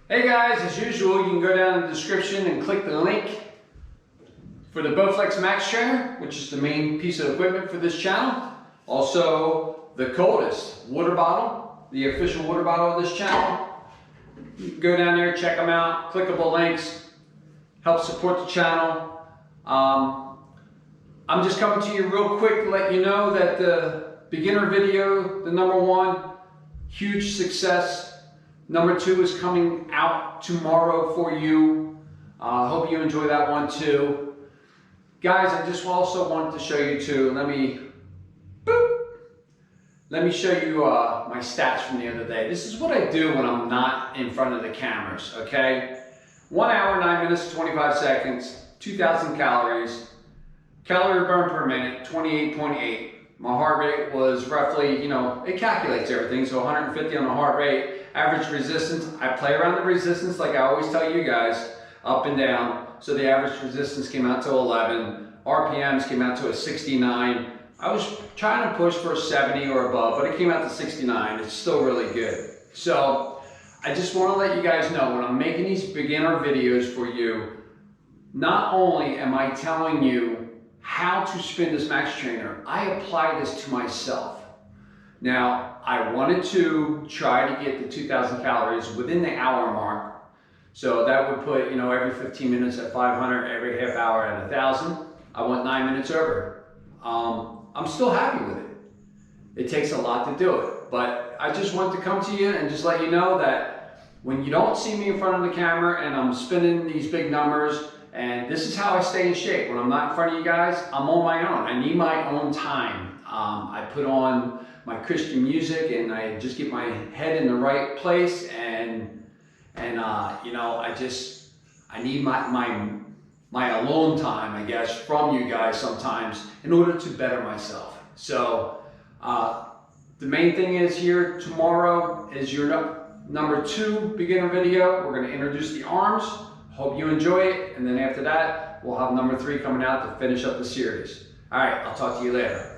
Hey guys, as usual, you can go down in the description and click the link for the Bowflex Max Trainer, which is the main piece of equipment for this channel. Also, the coldest water bottle, the official water bottle of this channel. You can go down there, check them out, clickable links, help support the channel. I'm just coming to you real quick to let you know that the beginner video, the #1, huge success. #2 is coming out tomorrow for you. Hope you enjoy that one too. Guys, I just also wanted to show you too. Let me show you my stats from the other day. This is what I do when I'm not in front of the cameras, okay? 1 hour, 9 minutes, 25 seconds, 2,000 calories. Calorie burn per minute, 28.8. My heart rate was roughly, it calculates everything, so 150 on the heart rate. Average resistance, I play around the resistance like I always tell you guys, up and down. So the average resistance came out to 11. RPMs came out to a 69. I was trying to push for a 70 or above, but it came out to 69. It's still really good. So I just want to let you guys know when I'm making these beginner videos for you, not only am I telling you how to spin this Max Trainer, I apply this to myself. Now, I wanted to try to get the 2,000 calories within the hour mark. So that would put, every 15 minutes at 500, every half hour at 1,000. I went 9 minutes over. I'm still happy with it. It takes a lot to do it, but I just wanted to come to you and just let you know that when you don't see me in front of the camera and I'm spinning these big numbers, and this is how I stay in shape. When I'm not in front of you guys, I'm on my own. I need my own time. I put on my Christian music and I just get my head in the right place, and I need my alone time, I guess, from you guys sometimes in order to better myself. So the main thing is here tomorrow is your #2 beginner video. We're going to introduce the arms. Hope you enjoy it, and then after that we'll have #3 coming out to finish up the series. All right, I'll talk to you later.